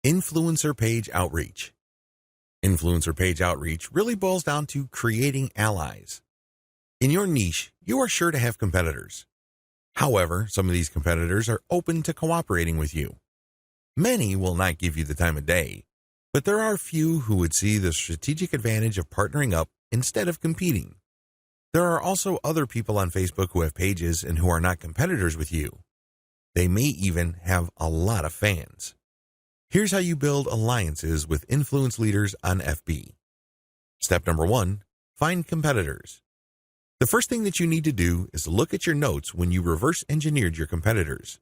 Influencer page outreach. Influencer page outreach really boils down to creating allies. In your niche, you are sure to have competitors. However, some of these competitors are open to cooperating with you. Many will not give you the time of day, but there are few who would see the strategic advantage of partnering up instead of competing. There are also other people on Facebook who have pages and who are not competitors with you. They may even have a lot of fans. Here's how you build alliances with influence leaders on FB. Step number 1, find competitors. The first thing that you need to do is look at your notes when you reverse engineered your competitors.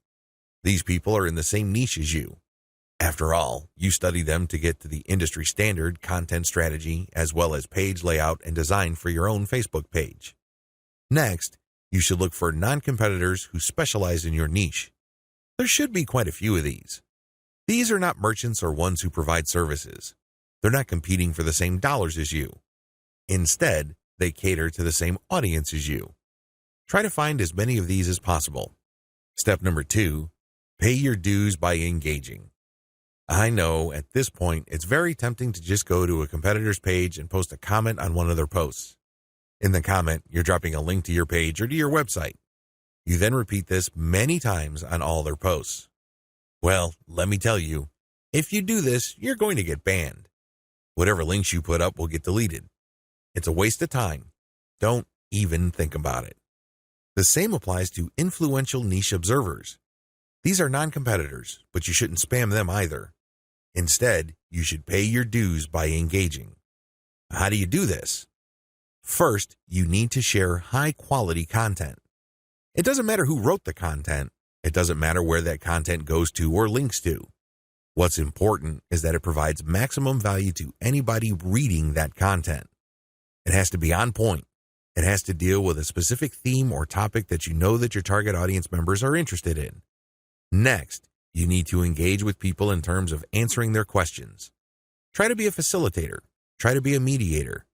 These people are in the same niche as you. After all, you study them to get to the industry standard content strategy as well as page layout and design for your own Facebook page. Next, you should look for non-competitors who specialize in your niche. There should be quite a few of these. These are not merchants or ones who provide services. They're not competing for the same dollars as you. Instead, they cater to the same audience as you. Try to find as many of these as possible. Step number 2, pay your dues by engaging. I know at this point it's very tempting to just go to a competitor's page and post a comment on one of their posts. In the comment, you're dropping a link to your page or to your website. You then repeat this many times on all their posts. Well, let me tell you, if you do this, you're going to get banned. Whatever links you put up will get deleted. It's a waste of time. Don't even think about it. The same applies to influential niche observers. These are non-competitors, but you shouldn't spam them either. Instead, you should pay your dues by engaging. How do you do this? First, you need to share high-quality content. It doesn't matter who wrote the content. It doesn't matter where that content goes to or links to. What's important is that it provides maximum value to anybody reading that content. It has to be on point. It has to deal with a specific theme or topic that you know that your target audience members are interested in. Next, you need to engage with people in terms of answering their questions. Try to be a facilitator. Try to be a mediator.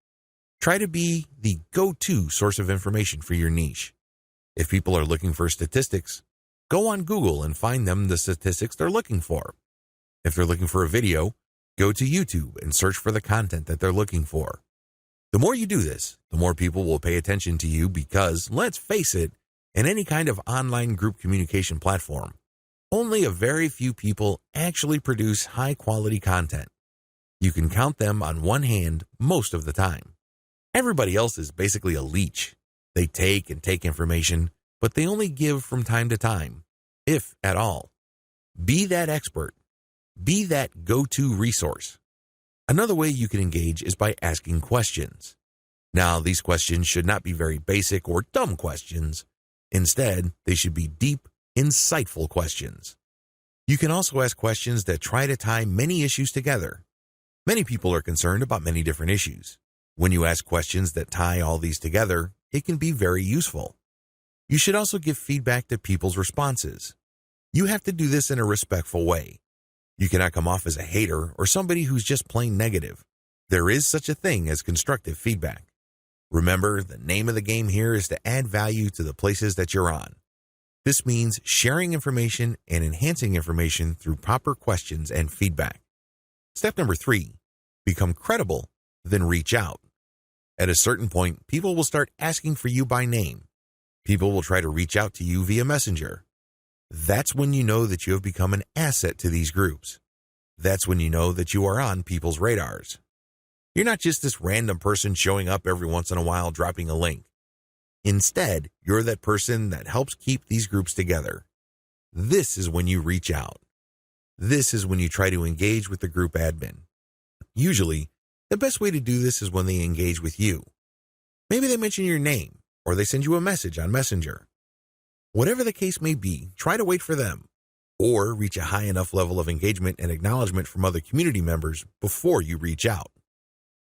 Try to be the go-to source of information for your niche. If people are looking for statistics, go on Google and find them the statistics they're looking for. If they're looking for a video, go to YouTube and search for the content that they're looking for. The more you do this, the more people will pay attention to you because, let's face it, in any kind of online group communication platform, only a very few people actually produce high-quality content. You can count them on one hand most of the time. Everybody else is basically a leech. They take and take information, but they only give from time to time, if at all. Be that expert. Be that go-to resource. Another way you can engage is by asking questions. Now, these questions should not be very basic or dumb questions. Instead, they should be deep, insightful questions. You can also ask questions that try to tie many issues together. Many people are concerned about many different issues. When you ask questions that tie all these together, it can be very useful. You should also give feedback to people's responses. You have to do this in a respectful way. You cannot come off as a hater or somebody who's just plain negative. There is such a thing as constructive feedback. Remember, the name of the game here is to add value to the places that you're on. This means sharing information and enhancing information through proper questions and feedback. Step number 3, become credible, then reach out. At a certain point, people will start asking for you by name. People will try to reach out to you via Messenger. That's when you know that you have become an asset to these groups. That's when you know that you are on people's radars. You're not just this random person showing up every once in a while dropping a link. Instead, you're that person that helps keep these groups together. This is when you reach out. This is when you try to engage with the group admin. Usually, the best way to do this is when they engage with you. Maybe they mention your name, or they send you a message on Messenger. Whatever the case may be, try to wait for them, or reach a high enough level of engagement and acknowledgement from other community members before you reach out.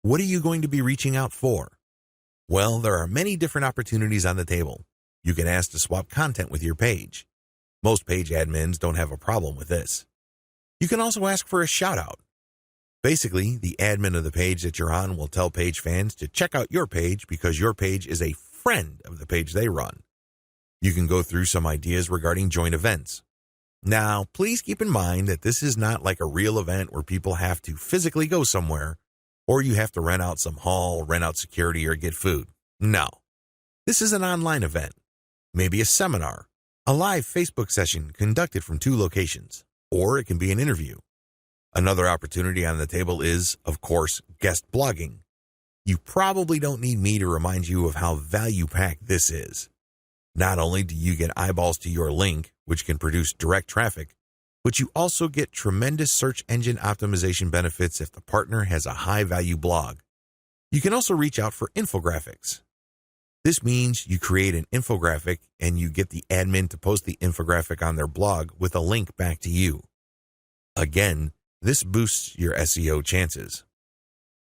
What are you going to be reaching out for? Well, there are many different opportunities on the table. You can ask to swap content with your page. Most page admins don't have a problem with this. You can also ask for a shout-out. Basically, the admin of the page that you're on will tell page fans to check out your page because your page is a friend of the page they run. You can go through some ideas regarding joint events. Now, please keep in mind that this is not like a real event where people have to physically go somewhere, or you have to rent out some hall, rent out security, or get food. No. This is an online event, maybe a seminar, a live Facebook session conducted from 2 locations, or it can be an interview. Another opportunity on the table is, of course, guest blogging. You probably don't need me to remind you of how value-packed this is. Not only do you get eyeballs to your link, which can produce direct traffic, but you also get tremendous search engine optimization benefits if the partner has a high-value blog. You can also reach out for infographics. This means you create an infographic and you get the admin to post the infographic on their blog with a link back to you. Again, this boosts your SEO chances.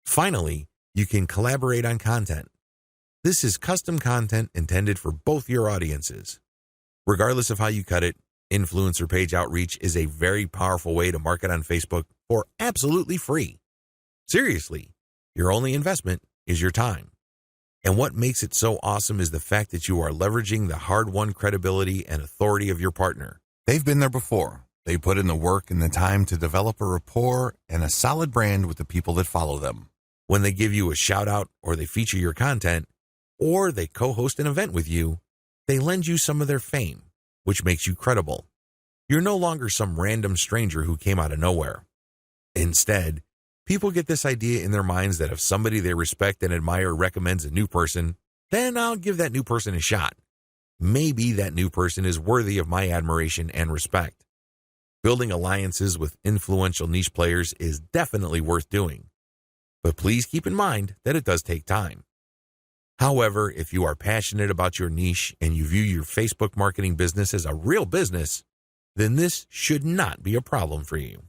Finally, you can collaborate on content. This is custom content intended for both your audiences. Regardless of how you cut it, influencer page outreach is a very powerful way to market on Facebook for absolutely free. Seriously, your only investment is your time. And what makes it so awesome is the fact that you are leveraging the hard-won credibility and authority of your partner. They've been there before. They put in the work and the time to develop a rapport and a solid brand with the people that follow them. When they give you a shout-out or they feature your content, or they co-host an event with you, they lend you some of their fame, which makes you credible. You're no longer some random stranger who came out of nowhere. Instead, people get this idea in their minds that if somebody they respect and admire recommends a new person, then I'll give that new person a shot. Maybe that new person is worthy of my admiration and respect. Building alliances with influential niche players is definitely worth doing. But please keep in mind that it does take time. However, if you are passionate about your niche and you view your Facebook marketing business as a real business, then this should not be a problem for you.